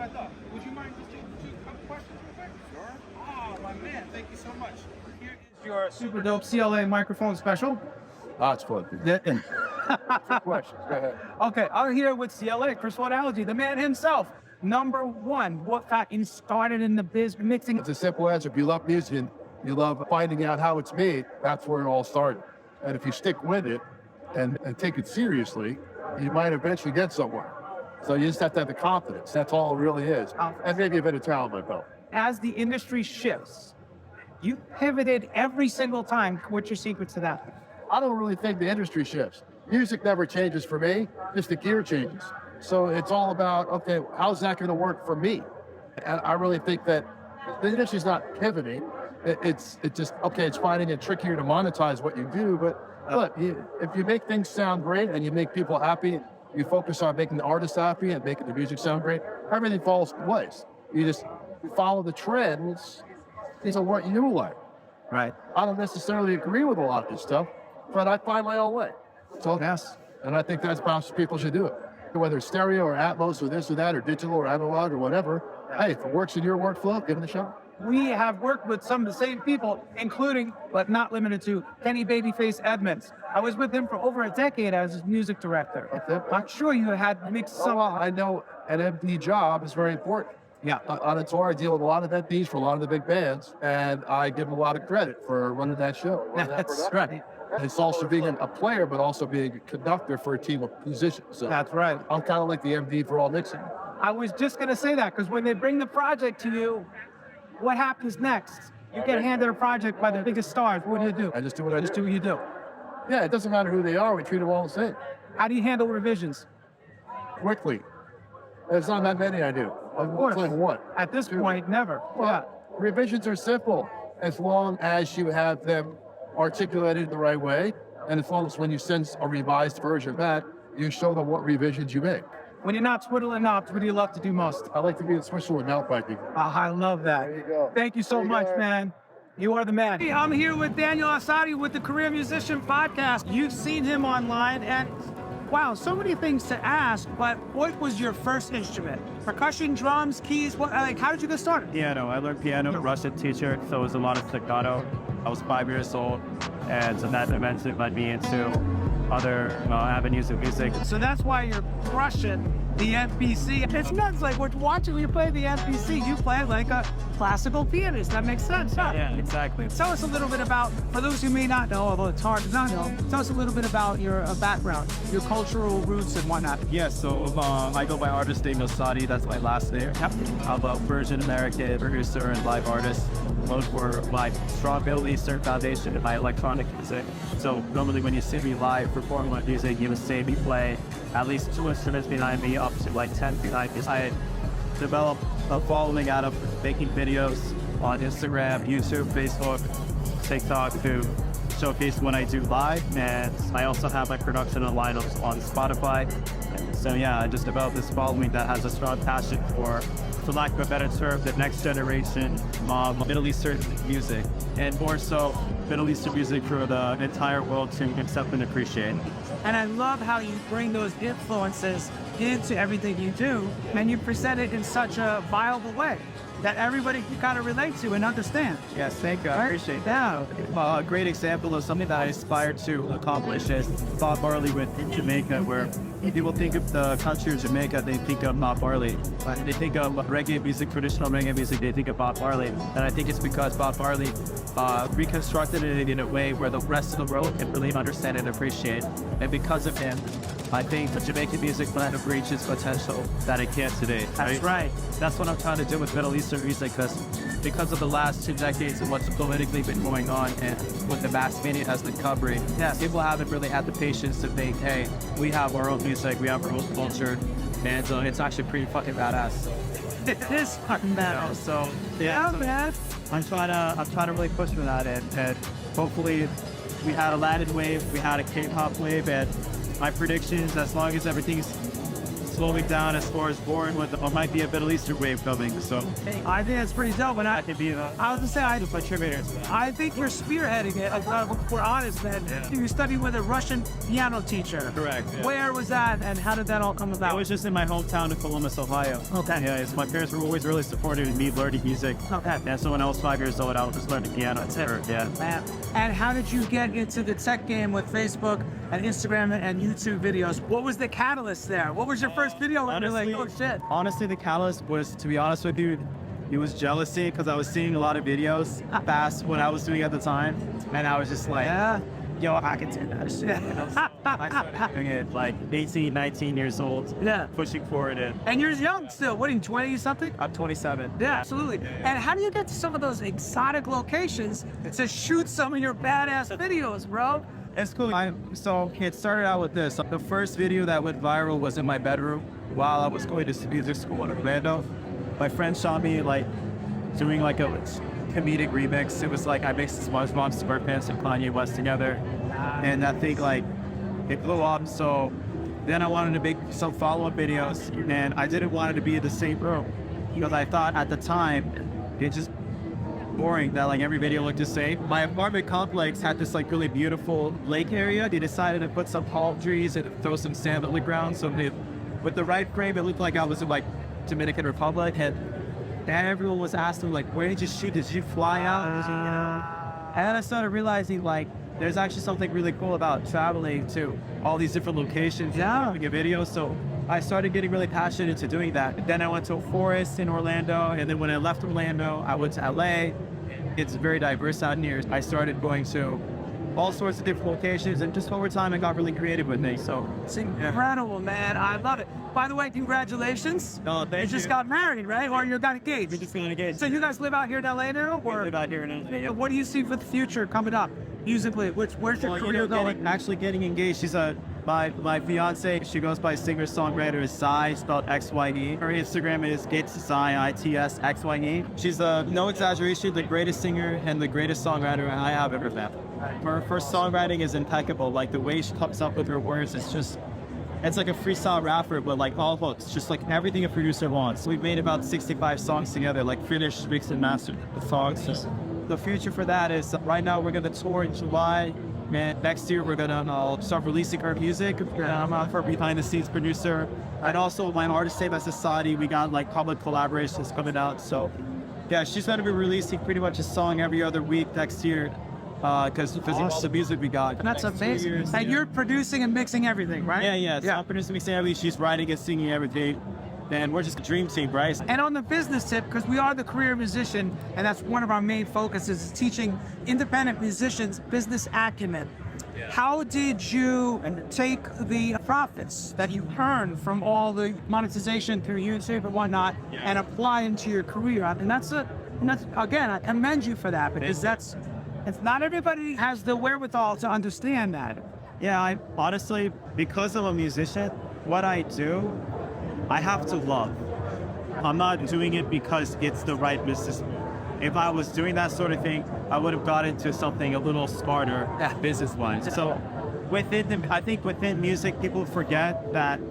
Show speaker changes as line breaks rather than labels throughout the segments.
I thought. Would you mind just taking a couple questions real quick?
Sure.
Oh, my man, thank you so much. Here is your super dope CLA microphone special.
That's fun. Two questions. Go ahead.
Okay, I'm here with CLA, Chris Lord-Alge, the man himself. Number one, what got you started in the biz mixing?
It's a simple answer. If you love music, you love finding out how it's made, that's where it all started. And if you stick with it and take it seriously, you might eventually get somewhere. So you just have to have the confidence. That's all it really is. And maybe a bit of talent, my belt.
As the industry shifts, you pivoted every single time. What's your secret to that?
I don't really think the industry shifts. Music never changes for me, just the gear changes. So it's all about, okay, how's that going to work for me? And I really think that the industry's not pivoting. It's just, okay, it's finding it trickier to monetize what you do. But look, if you make things sound great and you make people happy, you focus on making the artist happy and making the music sound great, everything falls into place. You just follow the trends into what you like.
Right.
I don't necessarily agree with a lot of this stuff, but I find my own way. So
Yes.
and I think that's how people should do it. Whether it's stereo or Atmos or this or that or digital or analog or whatever, hey, if it works in your workflow, give it a shot.
We have worked with some of the same people, including, but not limited to, Kenny Babyface Edmonds. I was with him for over a decade as his music director.
Okay.
I'm sure you had mixed some.
I know an MD job is very important.
Yeah.
On a tour, I deal with a lot of MDs for a lot of the big bands, and I give them a lot of credit for running that show.
That's right.
It's also being a player, but also being a conductor for a team of musicians. So
That's right.
I'm kind of like the MD for all mixing.
I was just going to say that because when they bring the project to you, what happens next? You get handed a project by the biggest stars. What do you do?
I just do what I
Just
do.
do what you do.
Yeah, it doesn't matter who they are. We treat them all the same.
How do you handle revisions?
Quickly. There's not that many I do.
Of course.
Like what?
At this point, never.
Well, revisions are simple as long as you have them articulated the right way, and as long as when you send a revised version back, you show them what revisions you make.
When you're not twiddling knobs, what do you love to do most?
I like to be the Switzerland mouth biking.
I love that.
There you go.
Thank you so
There you
much,
go.
man. You are the man. Hey, I'm here with Daniel Asadi with the Career Musician Podcast. You've seen him online, and wow, so many things to ask, but what was your first instrument? Percussion, drums, keys, what, like, how did you get started?
Piano. I learned piano, Russian teacher, so it was a lot of staccato. I was 5 years old, and so that eventually led me into other avenues of music.
So that's why you're crushing the MPC. It's nuts, like we're watching you play the MPC, you play like a classical pianist. That makes sense, huh?
Yeah, exactly.
Tell us a little bit about, for those who may not know, although it's hard to not know, tell us a little bit about your background, your cultural roots and whatnot.
Yeah, so I go by artist name Asadi, that's my last name.
Yep.
I'm a Persian American producer and live artist. Those were my strong Middle Eastern foundation in my electronic music. So normally when you see me live performing my music, you would see me play at least 2 instruments behind me, up to like 10 behind me. I developed a following out of making videos on Instagram, YouTube, Facebook, TikTok to showcase what I do live. And I also have my production and lineups on Spotify. So yeah, I just developed this following that has a strong passion for lack of a better term, the next generation of Middle Eastern music, and more so Middle Eastern music for the entire world to accept and appreciate.
And I love how you bring those influences into everything you do, and you present it in such a viable way that everybody can kind of relate to and understand.
Yes, thank you. I appreciate
that.
Yeah. A great example of something that I aspired to accomplish is Bob Marley with Jamaica, where people think of the country of Jamaica, they think of Bob Marley. But they think of reggae music, traditional reggae music, they think of Bob Marley. And I think it's because Bob Marley reconstructed it in a way where the rest of the world can really understand and appreciate. And because of him, I think the Jamaican music kind of reached its potential that it can today.
That's right.
That's what I'm trying to do with Middle Eastern music, because of the last 2 decades and what's politically been going on and what the mass media has been covering.
Yes.
People haven't really had the patience to think, hey, we have our own music, we have our own culture, and so it's actually pretty fucking badass.
It is fucking badass.
So yeah,
man.
I'm trying to really push for that, and hopefully we had a Latin wave, we had a K-pop wave, and my predictions, as long as everything's slowing down as far as born with there might be a Middle Eastern wave coming. So
I think that's pretty dope. And
I could be
I was gonna say, I
contributors.
I think you're spearheading it. If we're honest, man.
Yeah.
You studied with a Russian piano teacher.
Correct. Yeah.
Where was that, and how did that all come about?
I was just in my hometown of Columbus, Ohio.
Okay.
Yeah, my parents were always really supportive of me learning music.
Okay.
And so when I was 5 years old, I was just learning piano.
That's it.
Yeah.
Man. And how did you get into the tech game with Facebook and Instagram and YouTube videos? What was the catalyst there? What was your first video where you're like, oh shit?
Honestly, the catalyst was, to be honest with you, it was jealousy because I was seeing a lot of videos fast what I was doing at the time. And I was just like,
Yeah.
yo, I can do that shit. I started doing it like 18, 19 years old.
Yeah.
Pushing forward it.
And you're young still. What are you, 20 something?
I'm 27.
Yeah, absolutely. And how do you get to some of those exotic locations to shoot some of your badass videos, bro?
It's cool. So it started out with this. The first video that went viral was in my bedroom while I was going to music school in Orlando. My friend shot me like doing like a comedic remix. It was like I mixed SpongeBob SquarePants and Kanye West together. And that thing like, it blew up. So then I wanted to make some follow-up videos and I didn't want it to be in the same room because I thought at the time it just boring that like every video looked the same. My apartment complex had this like really beautiful lake area. They decided to put some palm trees and throw some sand on the ground. So with the right frame, it looked like I was in like Dominican Republic. And everyone was asking like, where did you shoot? Did you fly out? And then I started realizing like, there's actually something really cool about traveling to all these different locations and doing a video. So I started getting really passionate into doing that. Then I went to a forest in Orlando. And then when I left Orlando, I went to LA. It's very diverse out here. I started going to all sorts of different locations. And just over time, I got really creative with things. So
it's incredible, man. I love it. By the way, congratulations.
No, thank
you. Just got married, right? Or you got engaged?
We just got engaged.
So you guys live out here in LA now? Or
we live out here in LA.
What do you see for the future coming up? Musically, where's your career going?
Actually getting engaged. She's my fiance. She goes by singer-songwriter Asadi, spelled X-Y-E. Her Instagram is ITSXYE. She's no exaggeration, the greatest singer and the greatest songwriter I have ever met. Her songwriting is impeccable. Like the way she comes up with her words, it's like a freestyle rapper, but like all hooks, just like everything a producer wants. We've made about 65 songs together, like finished, mixed, and mastered the songs. The future for that is right now we're gonna tour in July, and next year we're gonna start releasing her music. I'm her behind the scenes producer, and also my artist name is Asadi. We got like public collaborations coming out. So yeah, she's gonna be releasing pretty much a song every other week next year. Because all the music we got.
That's amazing. And you're producing and mixing everything, right?
Yeah. So I'm producing, mixing everything. She's writing and singing everything. And we're just a dream team, right?
And on the business tip, because we are the career musician, and that's one of our main focuses, is teaching independent musicians business acumen. Yeah. How did you take the profits that you earn from all the monetization through YouTube and whatnot and apply into your career? And that's again, I commend you for that, because it's not everybody has the wherewithal to understand that.
Yeah, I honestly, because I'm a musician, what I do, I have to love. I'm not doing it because it's the right business move. If I was doing that sort of thing, I would have got into something a little smarter business-wise. So I think within music, people forget that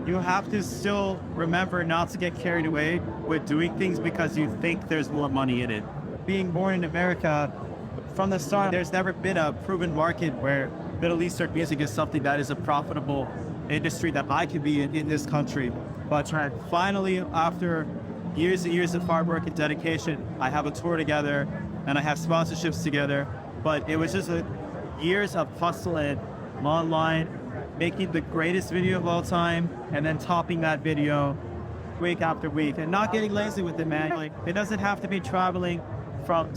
you have to still remember not to get carried away with doing things because you think there's more money in it. Being born in America, from the start, there's never been a proven market where Middle Eastern music is something that is a profitable industry that I could be in this country. But finally, after years and years of hard work and dedication, I have a tour together and I have sponsorships together. But it was just years of hustling online, making the greatest video of all time, and then topping that video week after week, and not getting lazy with it, man. Like, it doesn't have to be traveling from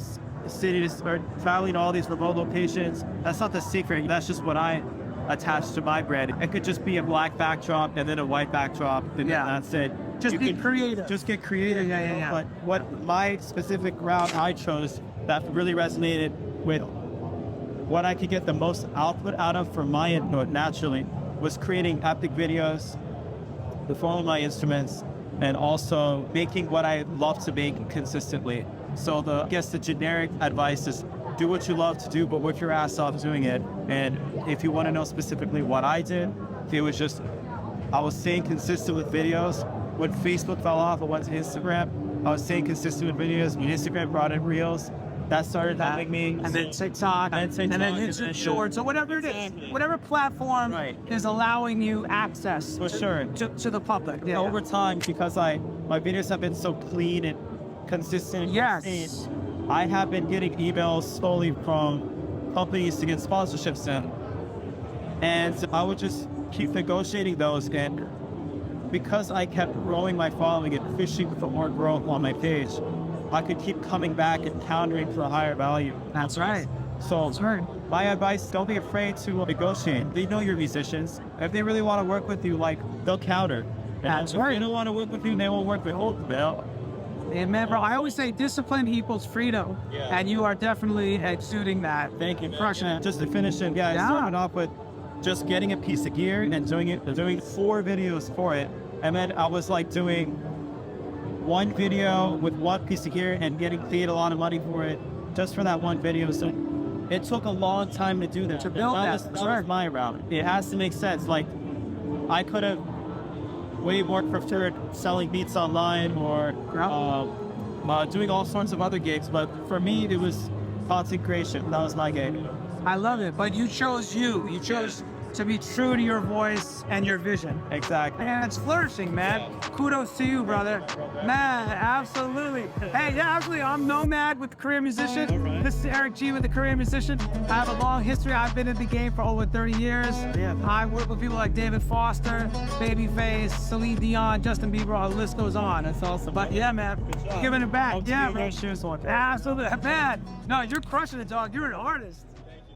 city to or traveling to all these remote locations. That's not the secret. That's just what I attach to my brand. It could just be a black backdrop and then a white backdrop, and then that's it.
Just be creative.
Just get creative.
Yeah.
But what my specific route I chose that really resonated with what I could get the most output out of for my input naturally was creating epic videos, performing my instruments, and also making what I love to make consistently. So I guess the generic advice is do what you love to do, but work your ass off doing it. And if you want to know specifically what I did, it was just I was staying consistent with videos. When Facebook fell off, I went to Instagram. I was staying consistent with videos. When Instagram brought in Reels, that started helping me.
And then TikTok, and then Instant Shorts, or whatever it is, whatever platform is allowing you access
For sure.
to the public. Yeah.
Over time, because my videos have been so clean and consistent.
Yes.
I have been getting emails slowly from companies to get sponsorships in. And so I would just keep negotiating those. And because I kept growing my following and fishing for more growth on my page, I could keep coming back and countering for a higher value.
That's right.
So
That's right.
my advice, don't be afraid to negotiate. They know you're musicians. If they really want to work with you, like, they'll counter.
That's
If
right.
they don't want to work with you, they won't work with you.
Amen, bro. I always say discipline equals freedom.
Yeah.
And you are definitely exuding that.
Thank you.
Crushing it.
Just to finish it, I started off with just getting a piece of gear and doing 4 videos for it. And then I was like doing one video with one piece of gear and getting paid a lot of money for it, just for that one video. So it took a long time to do that.
To build that.
That was my route. It has to make sense. Like, I could have way more preferred selling beats online or doing all sorts of other gigs, but for me, it was content creation. That was my game.
I love it. But you chose you. You chose to be true to your voice and your vision.
Exactly.
And it's flourishing, man. Kudos to you, brother. Man, absolutely. Hey, yeah, absolutely. I'm Nomad with the Career Musician. This is Eric G with the Career Musician. I have a long history. I've been in the game for over 30 years.
Yeah.
I work with people like David Foster, Babyface, Celine Dion, Justin Bieber, the list goes on.
That's awesome.
But yeah, man, giving it back. Yeah, bro.
Shoes one.
Absolutely. Man, no, you're crushing it, dog. You're an artist.